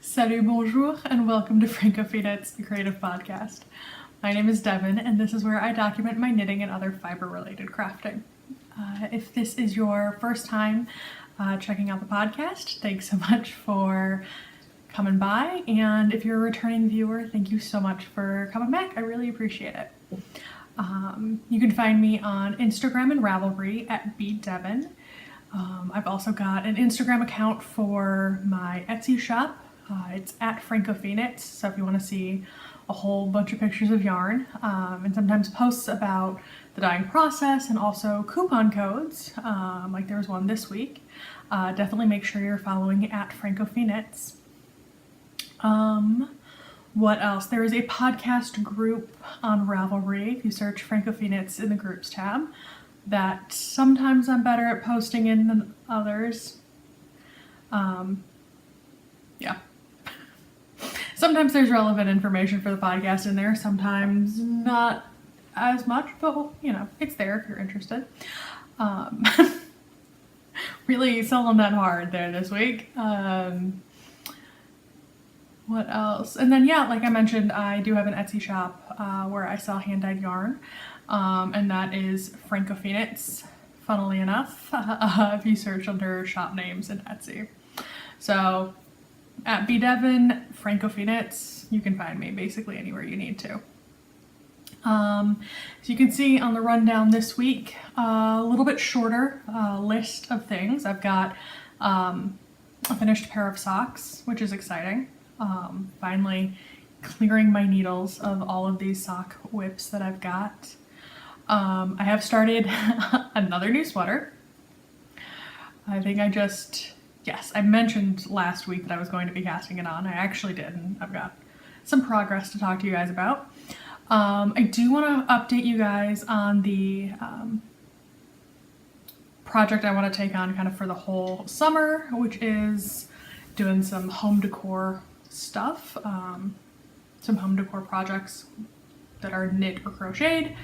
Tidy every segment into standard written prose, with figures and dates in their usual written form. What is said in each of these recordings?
Salut, bonjour, and welcome to francofille, the creative podcast. My name is Devin, and this is where I document my knitting and other fiber-related crafting. If this is your first time checking out the podcast, thanks so much for coming by, and if you're a returning viewer, thank you so much for coming back. I really appreciate it. You can find me on Instagram and Ravelry at @bdevin. I've also got an Instagram account for my Etsy shop. It's at francofille, so if you want to see a whole bunch of pictures of yarn, and sometimes posts about the dyeing process and also coupon codes, like there was one this week. Definitely make sure you're following at francofille. What else? There is a podcast group on Ravelry. If you search francofille in the groups tab, that sometimes I'm better at posting in than others. Yeah. Sometimes there's relevant information for the podcast in there, sometimes not as much, but you know, it's there if you're interested. Really selling that hard there this week. What else? And then, yeah, like I mentioned, I do have an Etsy shop where I sell hand-dyed yarn, and that is francofille, funnily enough, if you search under shop names in Etsy. So, at @bdevin, francofille, you can find me basically anywhere you need to. So you can see on the rundown this week, a little bit shorter list of things. I've got a finished pair of socks, which is exciting. Finally clearing my needles of all of these sock whips that I've got. I have started another new sweater. I think I mentioned last week that I was going to be casting it on. I actually did, and I've got some progress to talk to you guys about. I do want to update you guys on the project I want to take on kind of for the whole summer, which is doing some home decor stuff, some home decor projects that are knit or crocheted,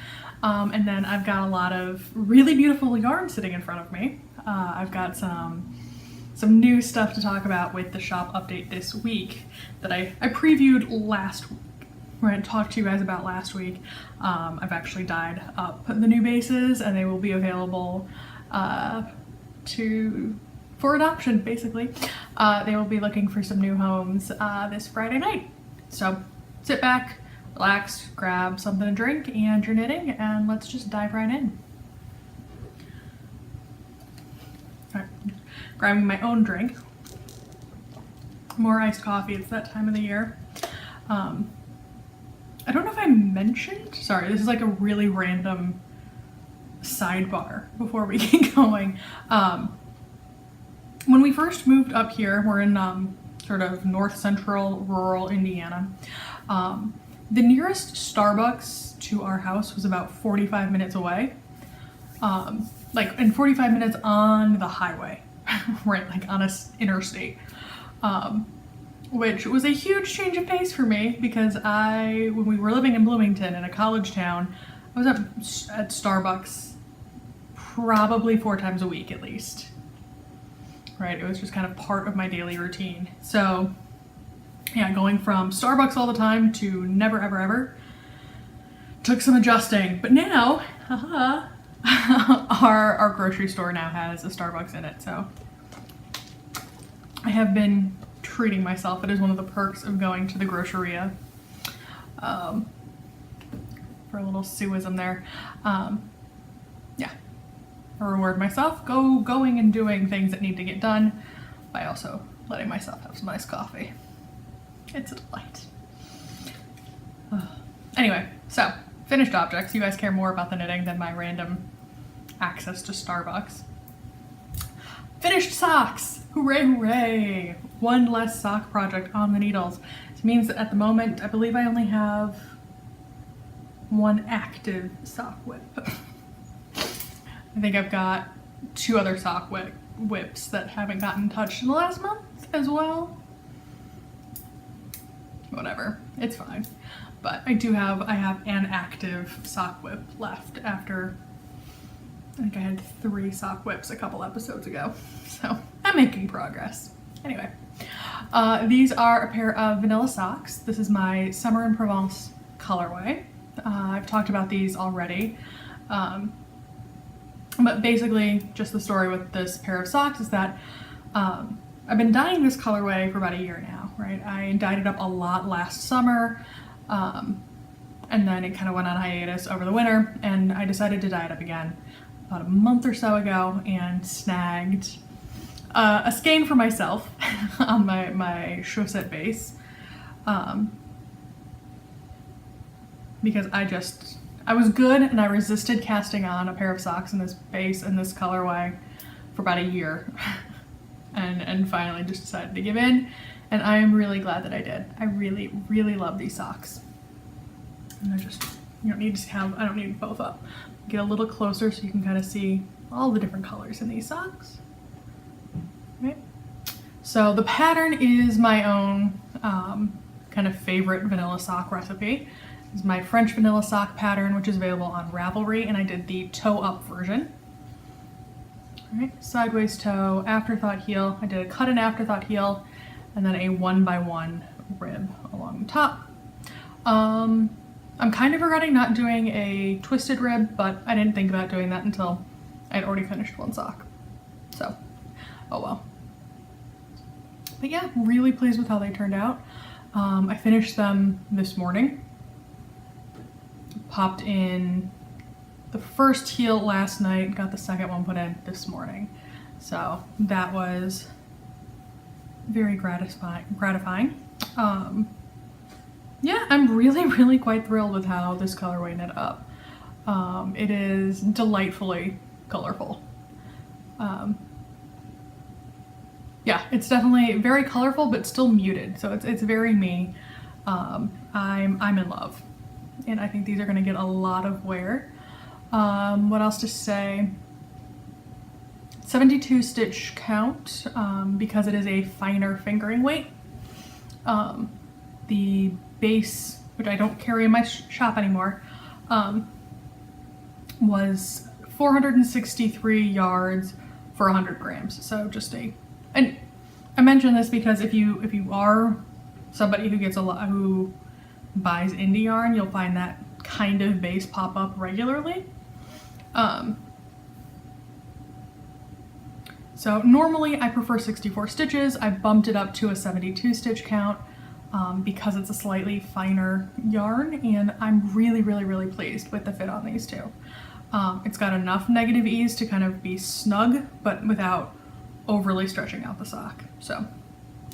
and then I've got a lot of really beautiful yarn sitting in front of me. I've got some new stuff to talk about with the shop update this week that I previewed last week, where I talked to you guys about last week. I've actually dyed up the new bases, and they will be available for adoption, basically. They will be looking for some new homes this Friday night. So sit back, relax, grab something to drink and your knitting, and let's just dive right in. All right, grabbing my own drink. More iced coffee, it's that time of the year. I don't know if I mentioned, sorry, this is like a really random sidebar before we get going. When we first moved up here, we're in sort of north central rural Indiana. The nearest Starbucks to our house was about 45 minutes away. And 45 minutes on the highway, right, like on a interstate. Which was a huge change of pace for me because when we were living in Bloomington in a college town, I was at Starbucks probably 4 times a week at least. Right, it was just kind of part of my daily routine. So yeah, going from Starbucks all the time to never ever ever took some adjusting. But now, our grocery store now has a Starbucks in it, so I have been treating myself. It is one of the perks of going to the groceria. For a little Sueism there. Yeah. I reward myself going and doing things that need to get done by also letting myself have some nice coffee. It's a delight. Anyway, so finished objects. You guys care more about the knitting than my random access to Starbucks. Finished socks! Hooray, hooray! One less sock project on the needles. This means that at the moment, I believe I only have one active sock whip. I think I've got 2 other sock whips that haven't gotten touched in the last month as well. Whatever, it's fine. But I have an active sock whip left after, I think I had 3 sock whips a couple episodes ago. So I'm making progress. Anyway, These are a pair of vanilla socks. This is my Summer in Provence colorway. I've talked about these already. But basically, just the story with this pair of socks is that I've been dyeing this colorway for about a year now, right? I dyed it up a lot last summer, and then it kind of went on hiatus over the winter, and I decided to dye it up again about a month or so ago and snagged a skein for myself on my chaussette base, because I was good and I resisted casting on a pair of socks in this base and this colorway for about a year and finally just decided to give in, and I am really glad that I did. I really, really love these socks. And I don't need both up. Get a little closer so you can kind of see all the different colors in these socks. Right? So the pattern is my own kind of favorite vanilla sock recipe. This is my French vanilla sock pattern, which is available on Ravelry, and I did the toe up version. All right, sideways toe, afterthought heel. I did a cut and afterthought heel, and then a 1x1 rib along the top. I'm kind of regretting not doing a twisted rib, but I didn't think about doing that until I'd already finished one sock. So, oh well. But yeah, really pleased with how they turned out. I finished them this morning. Popped in the first heel last night, got the second one put in this morning. So that was very gratifying. Yeah, I'm really, really quite thrilled with how this colorway knit up. It is delightfully colorful. Yeah, it's definitely very colorful, but still muted. So it's very me. I'm in love, and I think these are going to get a lot of wear. What else to say? 72 stitch count, because it is a finer fingering weight. The base, which I don't carry in my shop anymore, was 463 yards for 100 grams. So just and I mention this because if you are somebody who buys indie yarn, you'll find that kind of base pop up regularly. So normally I prefer 64 stitches. I bumped it up to a 72 stitch count because it's a slightly finer yarn, and I'm really, really, really pleased with the fit on these two. It's got enough negative ease to kind of be snug, but without overly stretching out the sock. So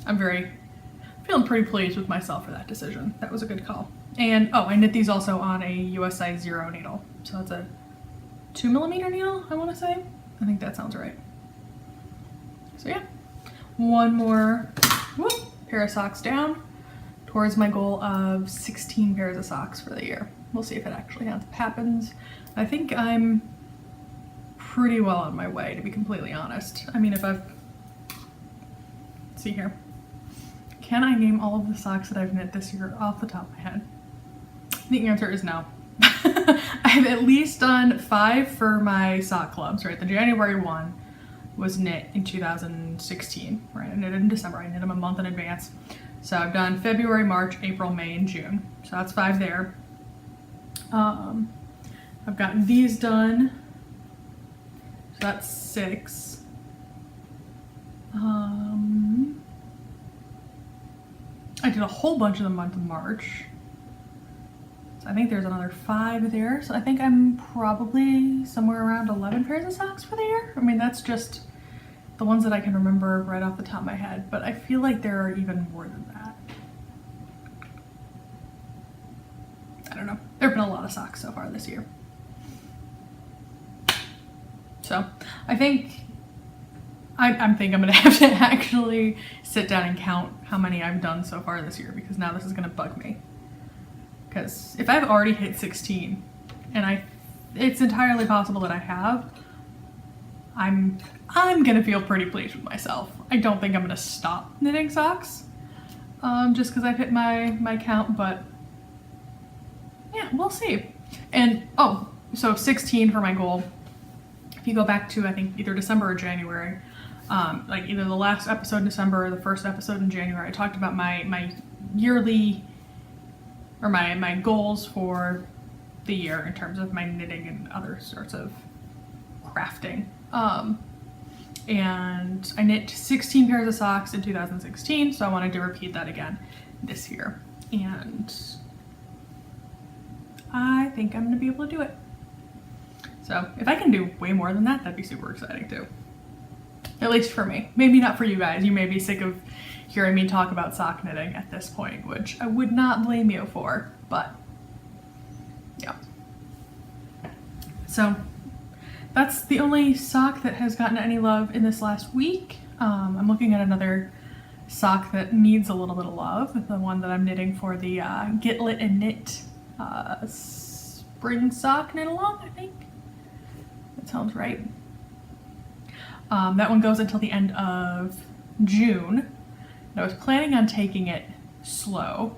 I'm feeling pretty pleased with myself for that decision. That was a good call. And oh, I knit these also on a US size 0 needle. So it's a 2mm needle, I want to say. I think that sounds right. So yeah, one more pair of socks down towards my goal of 16 pairs of socks for the year. We'll see if it actually happens. I think I'm pretty well on my way, to be completely honest. I mean, let's see here. Can I name all of the socks that I've knit this year off the top of my head? The answer is no. I've at least done 5 for my sock clubs, right? The January one was knit in 2016, right? I knit in December. I knit them a month in advance. So I've done February, March, April, May, and June. So that's 5 there. I've gotten these done. So that's 6. I did a whole bunch of the month of March. So I think there's another 5 there. So I think I'm probably somewhere around 11 pairs of socks for the year. I mean, that's just the ones that I can remember right off the top of my head, but I feel like there are even more than that. I don't know. There have been a lot of socks so far this year. So I think I'm gonna have to actually sit down and count how many I've done so far this year, because now this is gonna bug me. Because if I've already hit 16, and it's entirely possible that I have, I'm gonna feel pretty pleased with myself. I don't think I'm gonna stop knitting socks, just because I've hit my count, but yeah, we'll see. And oh, so 16 for my goal. If you go back to, I think, either December or January, like either the last episode in December or the first episode in January, I talked about my yearly, or my goals for the year in terms of my knitting and other sorts of crafting. And I knit 16 pairs of socks in 2016, so I wanted to repeat that again this year. And I think I'm gonna be able to do it. So if I can do way more than that, that'd be super exciting too. At least for me. Maybe not for you guys. You may be sick of hearing me talk about sock knitting at this point, which I would not blame you for, but yeah. So that's the only sock that has gotten any love in this last week. I'm looking at another sock that needs a little bit of love, the one that I'm knitting for the Get Lit and Knit spring sock knit along, I think. That sounds right. That one goes until the end of June. And I was planning on taking it slow.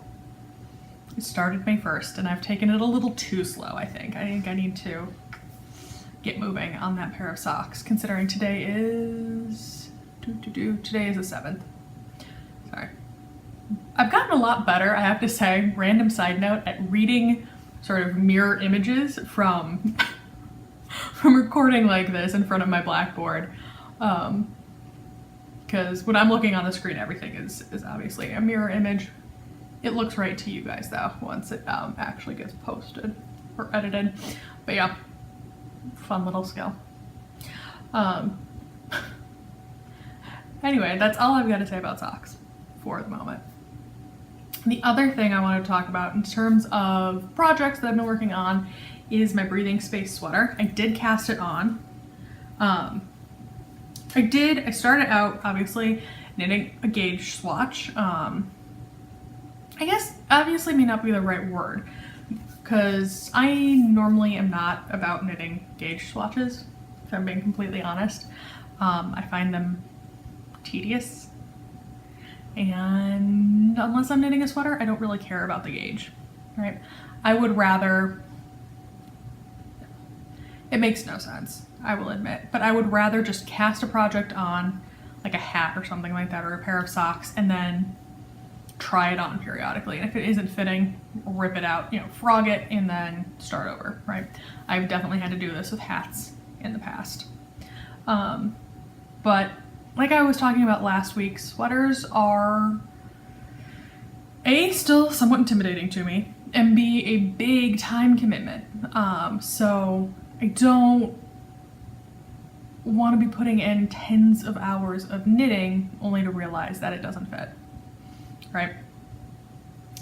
It started May 1st, and I've taken it a little too slow, I think. I think I need to get moving on that pair of socks, considering today is today is the 7th. Sorry. I've gotten a lot better, I have to say, random side note, at reading sort of mirror images from recording like this in front of my blackboard. Because when I'm looking on the screen, everything is obviously a mirror image. It looks right to you guys though, once it actually gets posted or edited. But yeah. Fun little skill. Anyway, that's all I've got to say about socks for the moment. The other thing I want to talk about in terms of projects that I've been working on is my breathing space sweater. I did cast it on. I started out obviously knitting a gauge swatch. I guess obviously may not be the right word, because I normally am not about knitting gauge swatches, if I'm being completely honest. I find them tedious, and unless I'm knitting a sweater, I don't really care about the gauge, right? I would rather, it makes no sense, I will admit, but I would rather just cast a project on, like a hat or something like that, or a pair of socks, and then try it on periodically. And if it isn't fitting, rip it out, frog it, and then start over, right? I've definitely had to do this with hats in the past. But like I was talking about last week, sweaters are A, still somewhat intimidating to me, and B, a big time commitment. So I don't want to be putting in tens of hours of knitting only to realize that it doesn't fit. Right?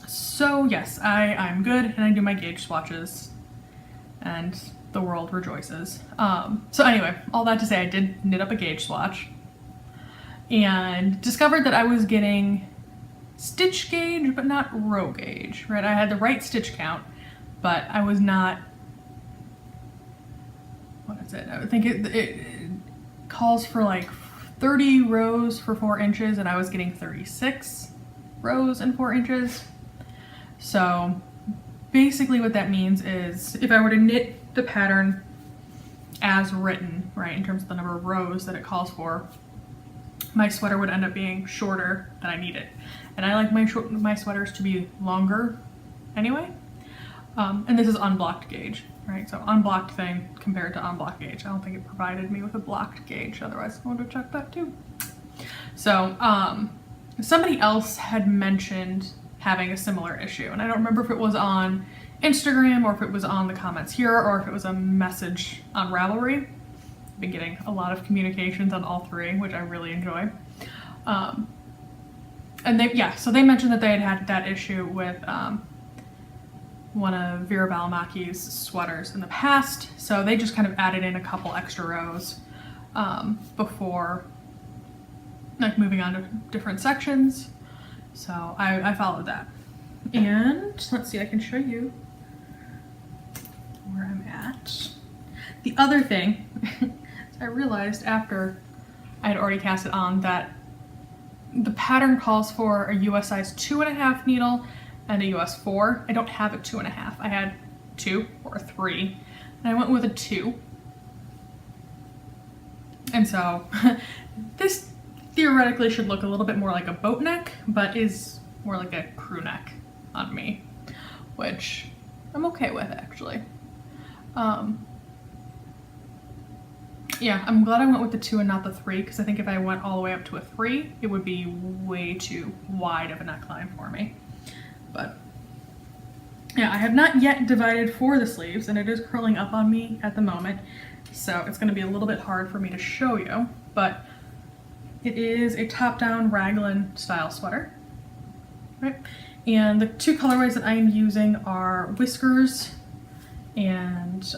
So yes, I'm good, and I do my gauge swatches, and the world rejoices. So anyway, all that to say, I did knit up a gauge swatch, and discovered that I was getting stitch gauge, but not row gauge, right? I had the right stitch count, but I was not, what is it? I think it calls for like 30 rows for 4 inches, and I was getting 36 rows and 4 inches. So basically what that means is if I were to knit the pattern as written, right, in terms of the number of rows that it calls for, my sweater would end up being shorter than I need it. And I like my sweaters to be longer anyway. And this is unblocked gauge, right? So unblocked thing compared to unblocked gauge. I don't think it provided me with a blocked gauge, otherwise I would have checked that too. So somebody else had mentioned having a similar issue, and I don't remember if it was on Instagram or if it was on the comments here or if it was a message on Ravelry. I've been getting a lot of communications on all three, which I really enjoy. And so they mentioned that they had that issue with one of Vera Balamaki's sweaters in the past, so they just kind of added in a couple extra rows before like moving on to different sections. So I followed that. And let's see, I can show you where I'm at. The other thing, I realized after I had already cast it on that the pattern calls for a US size 2.5 needle and a US 4. I don't have a 2.5. I had 2 or 3, and I went with a 2. And so this theoretically should look a little bit more like a boat neck, but is more like a crew neck on me, which I'm okay with actually. Yeah, I'm glad I went with the 2 and not the 3, because I think if I went all the way up to a 3, it would be way too wide of a neckline for me. But yeah, I have not yet divided for the sleeves, and it is curling up on me at the moment, so it's going to be a little bit hard for me to show you, but it is a top-down raglan style sweater, right? And the 2 colorways that I am using are Whiskers and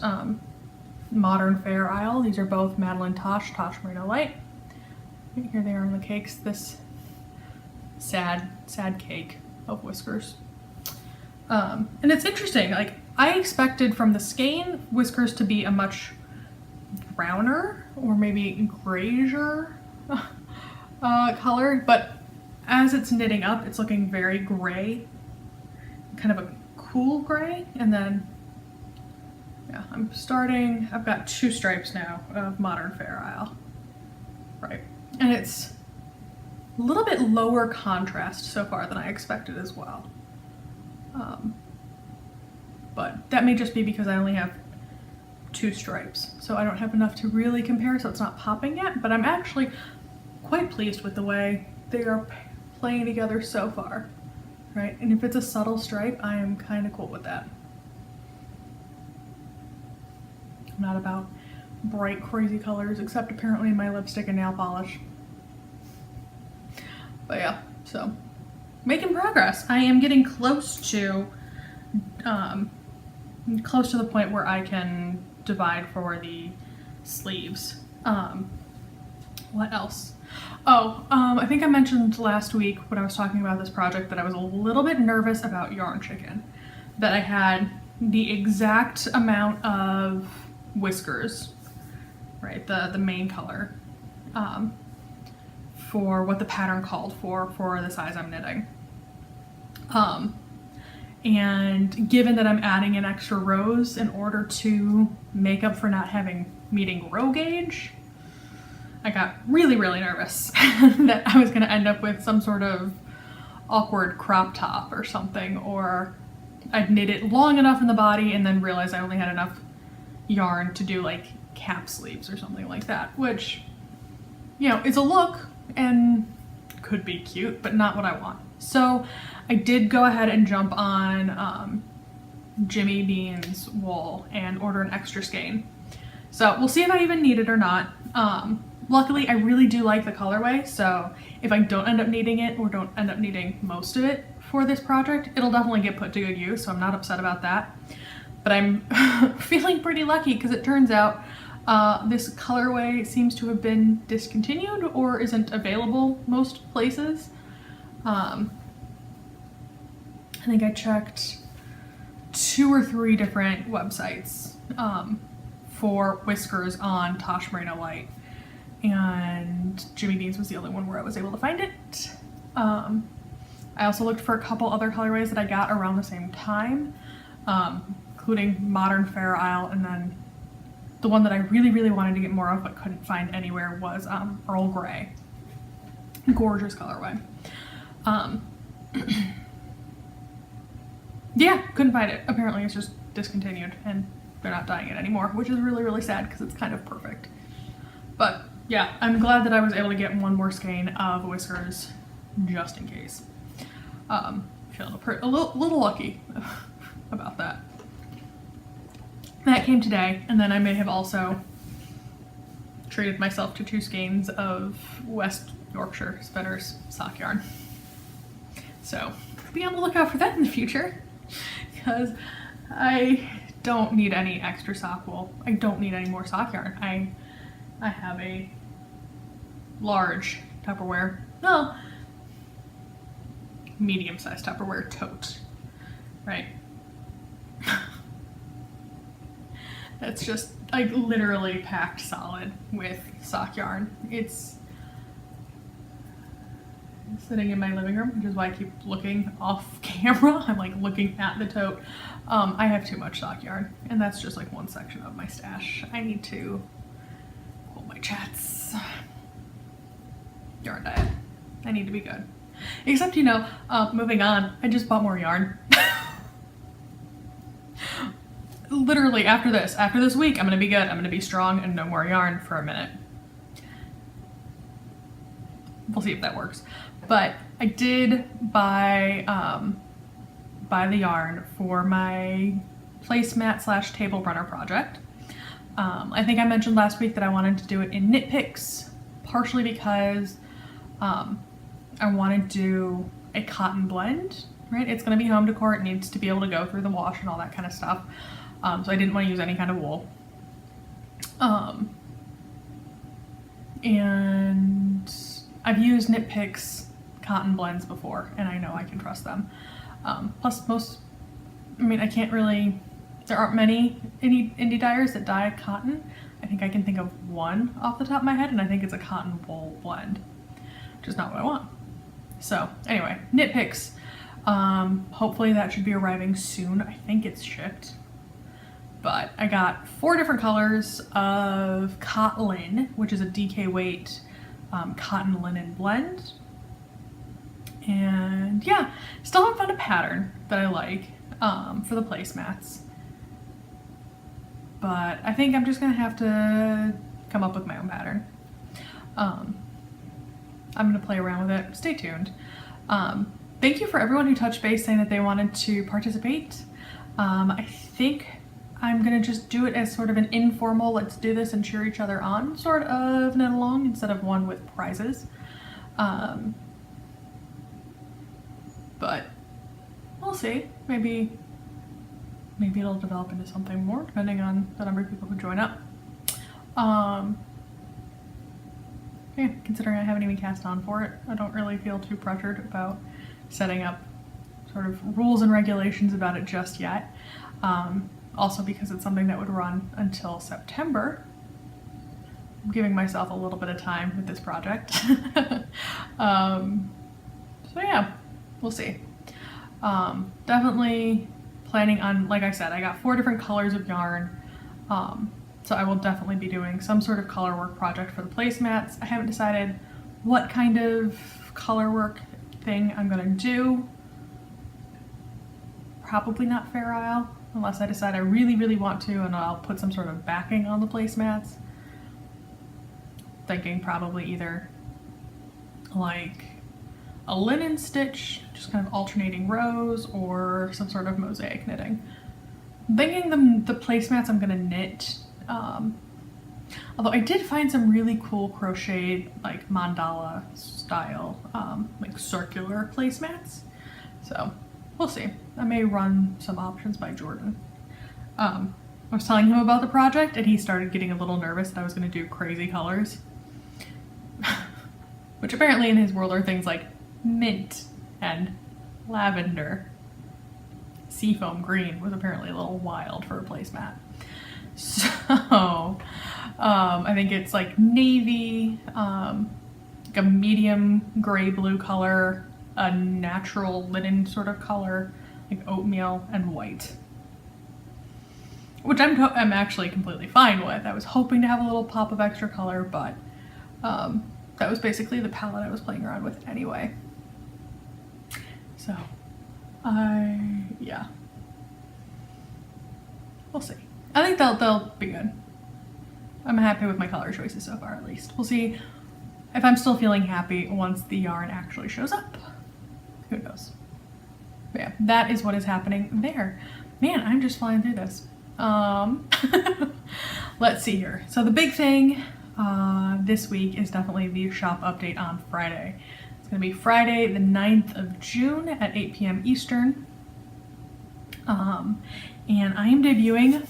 Modern Fair Isle. These are both Madeline Tosh Merino Light. Right here they are in the cakes. This sad cake of Whiskers. And it's interesting, like I expected from the skein Whiskers to be a much browner or maybe grayier color, but as it's knitting up, it's looking very gray, kind of a cool gray. And then, yeah, I've got 2 stripes now of Modern Fair Isle, right? And it's a little bit lower contrast so far than I expected as well. But that may just be because I only have 2 stripes, so I don't have enough to really compare, so it's not popping yet, but I'm actually quite pleased with the way they are playing together so far, right? And if it's a subtle stripe, I am kind of cool with that. I'm not about bright, crazy colors, except apparently in my lipstick and nail polish. But yeah, so making progress. I am getting close to the point where I can divide for the sleeves. What else? Oh, I think I mentioned last week when I was talking about this project that I was a little bit nervous about yarn chicken, that I had the exact amount of Whiskers, right, the main color, for what the pattern called for the size I'm knitting. And given that I'm adding in extra rows in order to make up for not meeting row gauge, I got really nervous that I was gonna end up with some sort of awkward crop top or something, or I'd knit it long enough in the body and then realize I only had enough yarn to do like cap sleeves or something like that, which, you know, is a look and could be cute, but not what I want. So I did go ahead and jump on Jimmy Bean's wool and order an extra skein. So we'll see if I even need it or not. Luckily, I really do like the colorway, so if I don't end up needing it or don't end up needing most of it for this project, it'll definitely get put to good use, so I'm not upset about that. But I'm feeling pretty lucky because it turns out this colorway seems to have been discontinued or isn't available most places. I think I checked 2 or 3 different websites for Whiskers on Tosh Merino Light, and Jimmy Bean's was the only one where I was able to find it. I also looked for a couple other colorways that I got around the same time, including Modern Fair Isle, and then the one that I really wanted to get more of but couldn't find anywhere was Earl Grey. Gorgeous colorway. Yeah, couldn't find it. Apparently it's just discontinued and they're not dyeing it anymore, which is really sad because it's kind of perfect. But yeah, I'm glad that I was able to get one more skein of Whiskers just in case. Feeling a little lucky about that. That came today, and then I may have also treated myself to 2 skeins of West Yorkshire Spinners sock yarn. So be on the lookout for that in the future, because I don't need any extra sock wool. I don't need any more sock yarn. I have a large Tupperware, well, medium-sized Tupperware tote, right? That's just like literally packed solid with sock yarn. It's sitting in my living room, which is why I keep looking off camera. I'm like looking at the tote. I have too much sock yarn, and that's just like one section of my stash. I need to pull my chats. Yarn diet. I need to be good. Except, you know, moving on, I just bought more yarn. Literally after this week, I'm gonna be good. I'm gonna be strong and no more yarn for a minute. We'll see if that works. But I did buy the yarn for my placemat / table runner project. I think I mentioned last week that I wanted to do it in knit picks, partially because I want to do a cotton blend, right? It's going to be home decor. It needs to be able to go through the wash and all that kind of stuff. So I didn't want to use any kind of wool. And I've used knit picks cotton blends before, and I know I can trust them. Plus I can't really, there aren't many indie dyers that dye cotton. I think I can think of one off the top of my head, and I think it's a cotton wool blend, which is not what I want. So anyway, knit picks. Hopefully that should be arriving soon. I think it's shipped. But I got 4 different colors of Cotlin, which is a DK weight cotton linen blend. And yeah, still haven't found a pattern that I like for the placemats. But I think I'm just gonna have to come up with my own pattern. I'm gonna play around with it. Stay tuned. Thank you for everyone who touched base saying that they wanted to participate. I think I'm gonna just do it as sort of an informal, let's do this and cheer each other on sort of knit along instead of one with prizes. But we'll see. Maybe it'll develop into something more depending on the number of people who join up. Yeah, considering I haven't even cast on for it, I don't really feel too pressured about setting up sort of rules and regulations about it just yet. Also because it's something that would run until September. I'm giving myself a little bit of time with this project. So yeah, we'll see. Definitely planning on, like I said, I got 4 different colors of yarn. So I will definitely be doing some sort of color work project for the placemats. I haven't decided what kind of color work thing I'm gonna do. Probably not Fair Isle, unless I decide I really, really want to, and I'll put some sort of backing on the placemats. Thinking probably either like a linen stitch, just kind of alternating rows, or some sort of mosaic knitting. I'm thinking the placemats I'm gonna knit. Although I did find some really cool crocheted, like mandala style, like circular placemats. So we'll see. I may run some options by Jordan. I was telling him about the project and he started getting a little nervous that I was gonna do crazy colors. Which apparently in his world are things like mint and lavender. Seafoam green was apparently a little wild for a placemat. So I think it's like navy, like a medium gray blue color, a natural linen sort of color, like oatmeal, and white. Which I'm actually completely fine with. I was hoping to have a little pop of extra color, but that was basically the palette I was playing around with anyway. So yeah. We'll see. I think they'll be good. I'm happy with my color choices so far, at least. We'll see if I'm still feeling happy once the yarn actually shows up. Who knows? But yeah, that is what is happening there. Man, I'm just flying through this. Let's see here. So the big thing this week is definitely the shop update on Friday. It's gonna be Friday the 9th of June at 8 p.m. Eastern. And I am debuting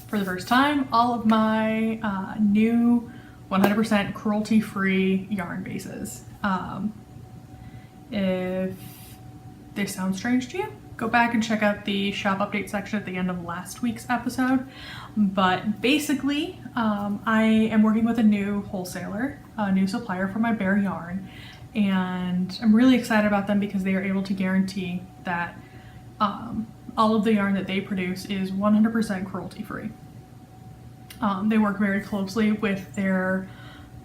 for the first time all of my new 100% cruelty-free yarn bases. If this sounds strange to you, go back and check out the shop update section at the end of last week's episode. But basically, I am working with a new wholesaler, a new supplier for my bare yarn, and I'm really excited about them because they are able to guarantee that all of the yarn that they produce is 100% cruelty-free. They work very closely with their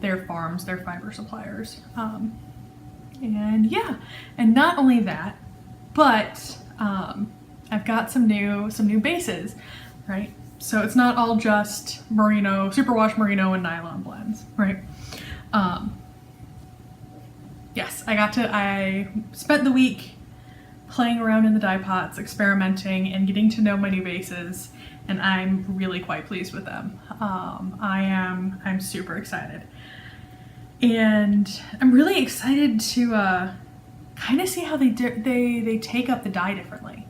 their farms, their fiber suppliers. And yeah, and not only that, but I've got some new bases, right? So it's not all just merino, superwash merino and nylon blends, right? Yes, I spent the week playing around in the dye pots, experimenting and getting to know my new bases, and I'm really quite pleased with them. I'm super excited. And I'm really excited to kind of see how they take up the dye differently.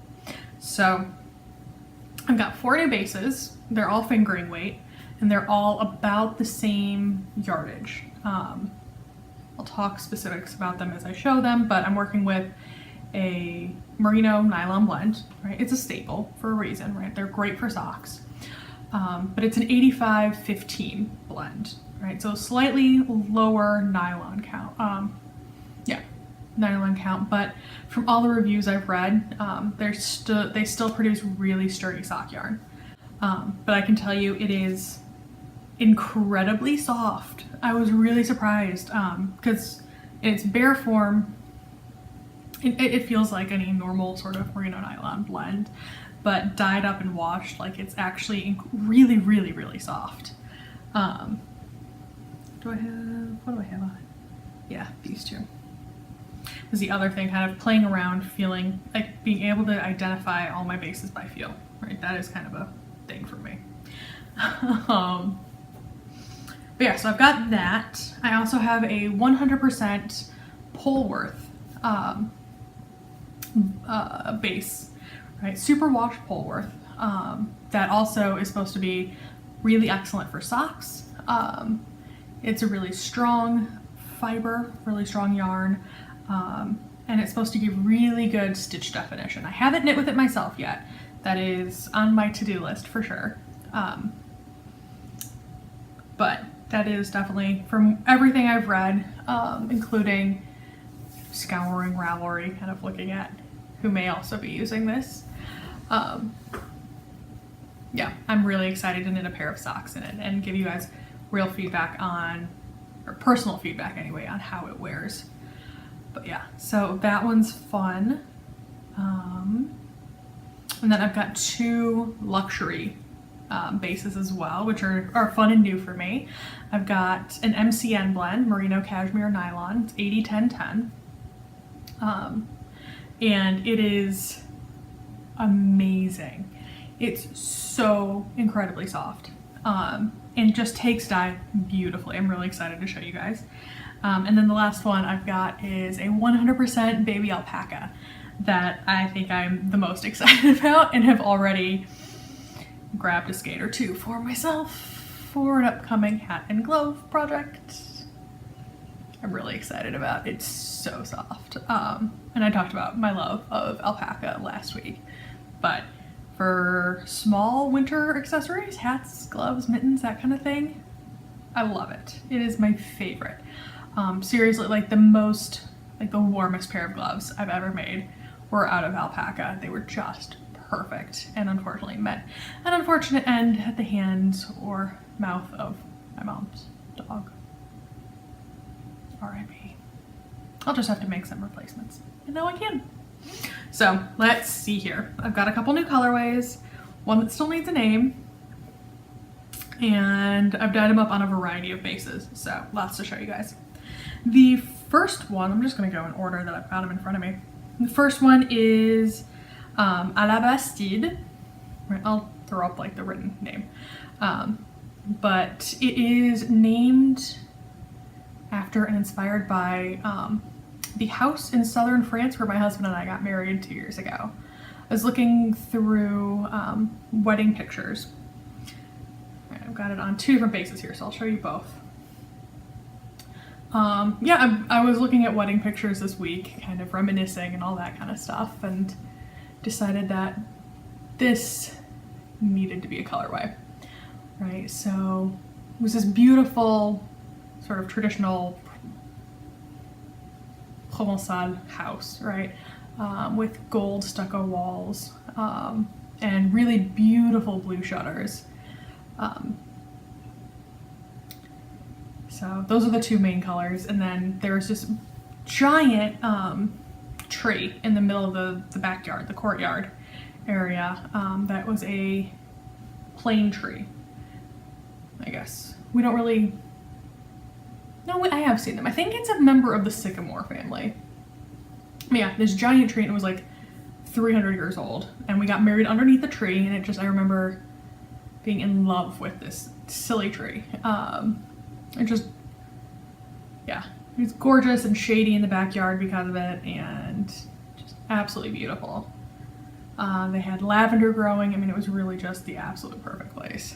So I've got 4 new bases. They're all fingering weight, and they're all about the same yardage. I'll talk specifics about them as I show them, but I'm working with a merino nylon blend, right? It's a staple for a reason, right? They're great for socks. But it's an 85-15 blend, right? So slightly lower nylon count. Nylon count, but from all the reviews I've read, they still produce really sturdy sock yarn. But I can tell you it is incredibly soft. I was really surprised because in its bare form, it feels like any normal sort of merino nylon blend, but dyed up and washed, like it's actually really, really, really soft. What do I have on? Yeah, these two. Is the other thing, kind of playing around, feeling like being able to identify all my bases by feel, right? That is kind of a thing for me. But yeah, so I've got that. I also have a 100% polwarth base, right? Superwash polwarth. That also is supposed to be really excellent for socks. It's a really strong fiber, really strong yarn, and it's supposed to give really good stitch definition. I haven't knit with it myself yet. That is on my to-do list for sure. But that is definitely, from everything I've read, including Scouring Ravelry, kind of looking at who may also be using this. Yeah, I'm really excited to knit a pair of socks in it and give you guys real feedback on, or personal feedback anyway, on how it wears. But yeah, so that one's fun. And then I've got 2 luxury bases as well, which are fun and new for me. I've got an MCN blend, merino cashmere nylon. It's 80-10-10. And it is amazing. It's so incredibly soft, and just takes dye beautifully. I'm really excited to show you guys. And then the last one I've got is a 100% baby alpaca that I think I'm the most excited about, and have already grabbed a skate or 2 for myself for an upcoming hat and glove project. I'm really excited about. It's so soft. And I talked about my love of alpaca last week, but for small winter accessories, hats, gloves, mittens, that kind of thing, I love it. It is my favorite. Seriously, like the warmest pair of gloves I've ever made were out of alpaca. They were just perfect, and unfortunately met an unfortunate end at the hands or mouth of my mom's dog. R.I.P. I'll just have to make some replacements. I know I can. So let's see here. I've got a couple new colorways, one that still needs a name, and I've dyed them up on a variety of bases, so lots to show you guys. The first one, I'm just going to go in order that I've got them in front of me. The first one is à la Bastide. I'll throw up like the written name. But it is named after and inspired by the house in southern France where my husband and I got married 2 years ago. I was looking through wedding pictures. Right, I've got it on 2 different bases here, so I'll show you both. Yeah, I was looking at wedding pictures this week, kind of reminiscing and all that kind of stuff, and decided that this needed to be a colorway, right? So it was this beautiful sort of traditional Provençal house, right? With gold stucco walls and really beautiful blue shutters. So So those are the two main colors. And then there's this giant tree in the middle of the backyard, the courtyard area. That was a plane tree, I guess. We don't really, no, I have seen them. I think it's a member of the sycamore family. Yeah, this giant tree, and it was like 300 years old. And we got married underneath the tree, and it just, I remember being in love with this silly tree. It just, yeah, it was gorgeous and shady in the backyard because of it, and just absolutely beautiful. They had lavender growing. I mean, it was really just the absolute perfect place.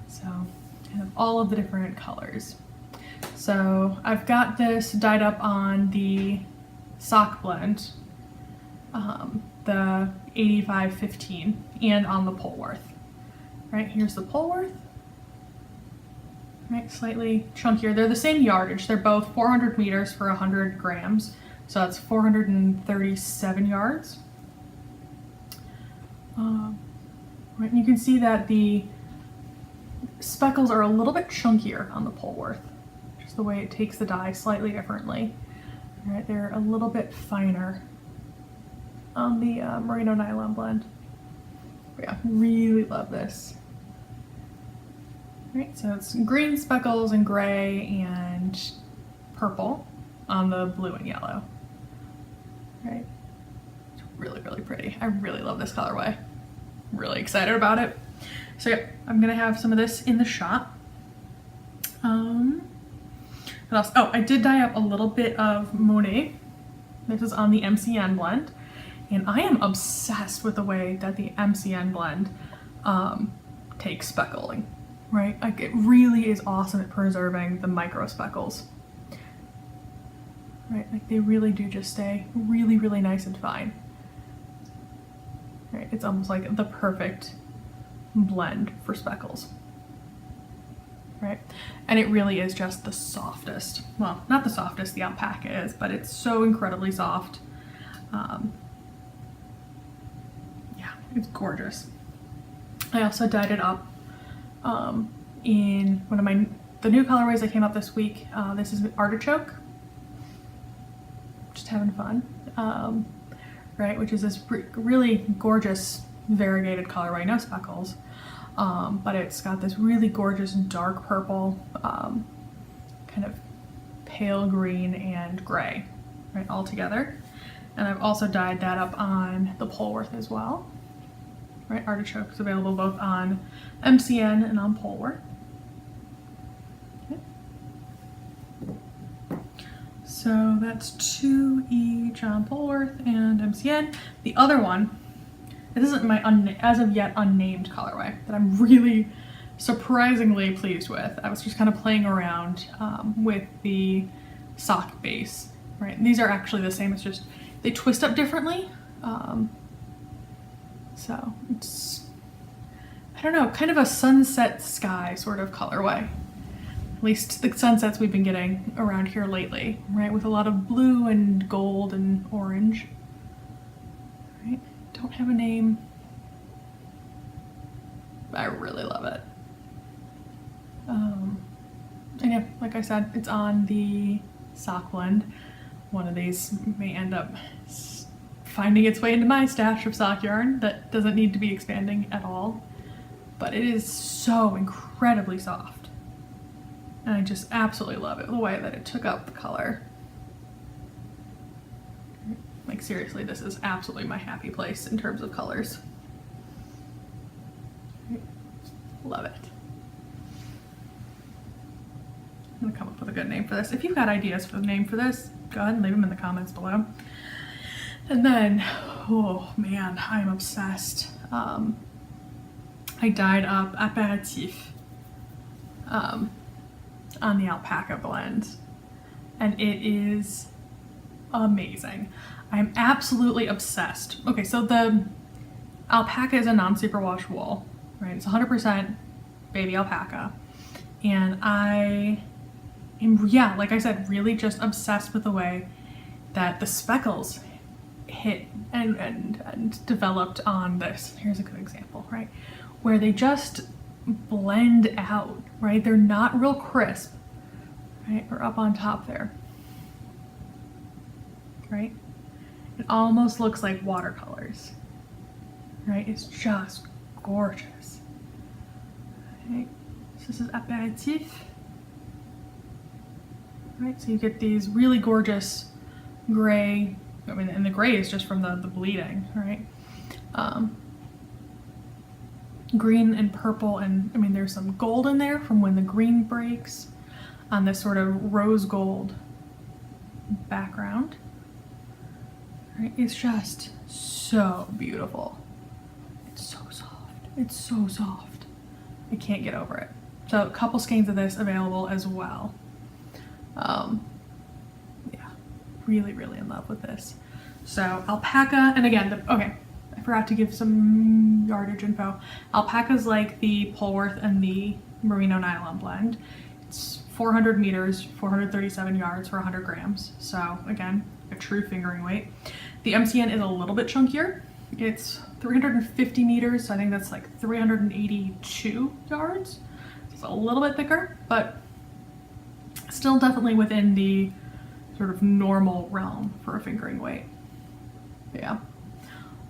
So, kind of all of the different colors. So I've got this dyed up on the sock blend, the 8515, and on the polwarth. Right, here's the polwarth. Right, slightly chunkier. They're the same yardage. They're both 400 meters for 100 grams. So that's 437 yards. Right, and you can see that the speckles are a little bit chunkier on the polwarth. Just the way it takes the dye slightly differently. All right, they're a little bit finer on the Merino Nylon blend. But yeah, really love this. Right, so it's green speckles and gray and purple on the blue and yellow. Right, it's really, really pretty. I really love this colorway. I'm really excited about it. So yeah, I'm gonna have some of this in the shop. What else? Oh, I did dye up a little bit of Monet. This is on the MCN blend, and I am obsessed with the way that the MCN blend takes speckling. Right, like it really is awesome at preserving the micro speckles. Right, like they really do just stay really, really nice and fine. Right, it's almost like the perfect blend for speckles. Right, and it really is just the softest. Well, not the softest, the alpaca is, but it's so incredibly soft. Yeah, it's gorgeous. I also dyed it up in one of the new colorways that came out this week. This is artichoke. Just having fun. Right, which is this really gorgeous variegated colorway, no speckles, but it's got this really gorgeous dark purple, kind of pale green and gray, right, all together. And I've also dyed that up on the polwarth as well. Right, artichoke is available both on MCN and on polwarth. Okay. So that's 2 each on polwarth and MCN. The other one, this isn't my as of yet unnamed colorway that I'm really surprisingly pleased with. I was just kind of playing around with the sock base. Right, and these are actually the same. It's just they twist up differently. So it's, I don't know, kind of a sunset sky sort of colorway. At least the sunsets we've been getting around here lately, right? With a lot of blue and gold and orange. Right? Don't have a name. I really love it. And yeah, like I said, it's on the sock blend. One of these may end up finding its way into my stash of sock yarn that doesn't need to be expanding at all, but it is so incredibly soft, and I just absolutely love it, the way that it took up the color. Like seriously, this is absolutely my happy place in terms of colors. Love it. I'm gonna come up with a good name for this. If you've got ideas for the name for this, go ahead and leave them in the comments below. And then, oh man, I'm obsessed. I dyed up apéritif on the alpaca blend, and it is amazing. I'm absolutely obsessed. Okay, so the alpaca is a non-superwash wool, right? It's 100% baby alpaca, and I am, yeah, like I said, really just obsessed with the way that the speckles hit and developed on this. Here's a good example, right? Where they just blend out, right? They're not real crisp, right? Or up on top there, right? It almost looks like watercolors, right? It's just gorgeous, right? So this is aperitif, right? So you get these really gorgeous gray, I mean, and the gray is just from the bleeding, right? Green and purple, and I mean, there's some gold in there from when the green breaks on this sort of rose gold background. Right? It's just so beautiful. It's so soft. It's so soft. I can't get over it. So a couple skeins of this available as well. Yeah, really, really in love with this. So alpaca, and again, okay, I forgot to give some yardage info. Alpaca's like the polwarth and the merino nylon blend. It's 400 meters, 437 yards for 100 grams. So again, a true fingering weight. The MCN is a little bit chunkier. It's 350 meters, so I think that's like 382 yards. It's a little bit thicker, but still definitely within the sort of normal realm for a fingering weight. Yeah,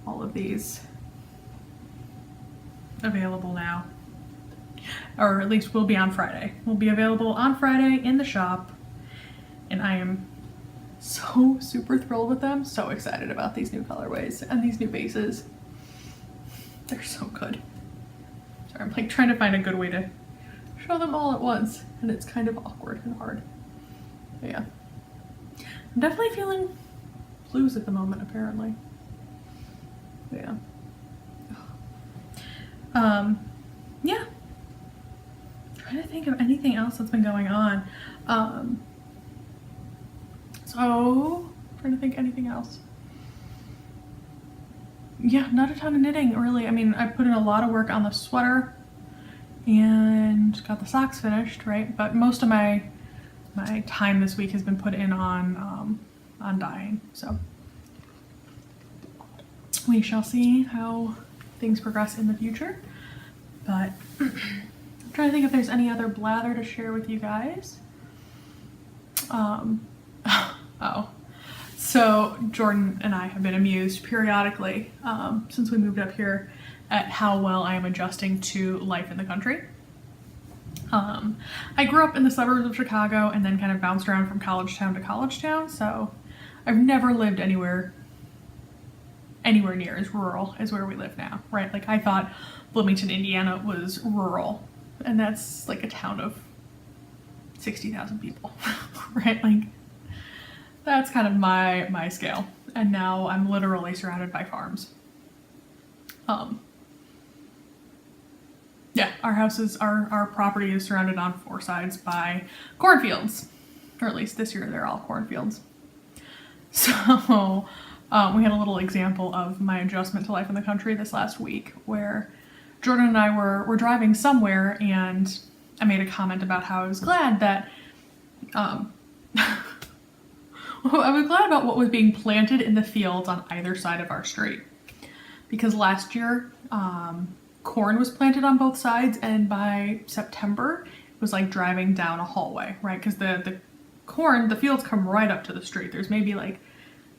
all of these available now, or at least will be on Friday. Will be available on Friday in the shop, and I am so super thrilled with them. So excited about these new colorways and these new bases. They're so good. Sorry, I'm like trying to find a good way to show them all at once, and it's kind of awkward and hard. But yeah, I'm definitely feeling blues at the moment, apparently. Yeah. Yeah. Trying to think of anything else that's been going on. So trying to think anything else. Yeah, not a ton of knitting really. I mean, I put in a lot of work on the sweater and got the socks finished, right? But most of my time this week has been put in on dyeing. So we shall see how things progress in the future. But I'm trying to think if there's any other blather to share with you guys. Oh, so Jordan and I have been amused periodically since we moved up here at how well I am adjusting to life in the country. I grew up in the suburbs of Chicago and then kind of bounced around from college town to college town, so I've never lived anywhere near as rural as where we live now, right? Like I thought Bloomington, Indiana was rural, and that's like a town of 60,000 people, right? Like that's kind of my scale. And now I'm literally surrounded by farms. Yeah, our property is surrounded on 4 sides by cornfields, or at least this year they're all cornfields. So we had a little example of my adjustment to life in the country this last week, where Jordan and I were driving somewhere, and I made a comment about how I was glad that I was glad about what was being planted in the fields on either side of our street, because last year corn was planted on both sides, and by September it was like driving down a hallway, right? Because the fields come right up to the street. There's maybe like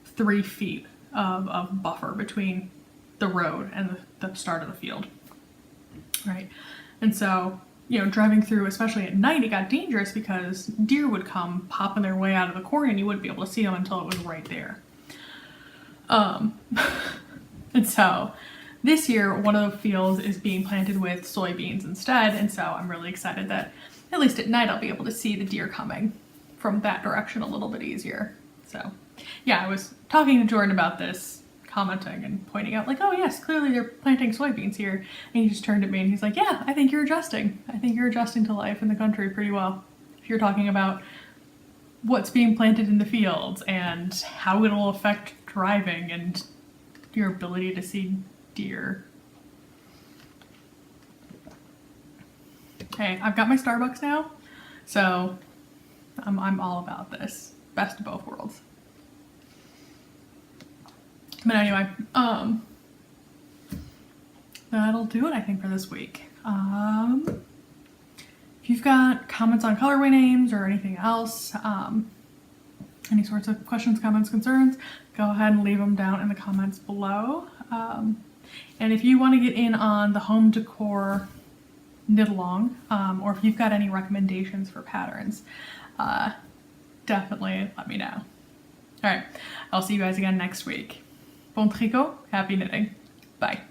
3 feet of buffer between the road and the start of the field, right? And so, you know, driving through, especially at night, it got dangerous because deer would come popping their way out of the corn and you wouldn't be able to see them until it was right there. And so this year, one of the fields is being planted with soybeans instead, and so I'm really excited that at least at night I'll be able to see the deer coming from that direction a little bit easier. So yeah, I was talking to Jordan about this, commenting and pointing out like, oh yes, clearly they're planting soybeans here. And he just turned at me and he's like, yeah, I think you're adjusting. I think you're adjusting to life in the country pretty well. If you're talking about what's being planted in the fields and how it'll affect driving and your ability to see deer. Okay, I've got my Starbucks now, so I'm all about this. Best of both worlds. But anyway, that'll do it, I think, for this week. If if you've got comments on colorway names or anything else, any sorts of questions, comments, concerns, go ahead and leave them down in the comments below. And if you want to get in on the home decor knit along, or if you've got any recommendations for patterns, definitely let me know. All right, I'll see you guys again next week. Bon tricot, happy knitting. Bye.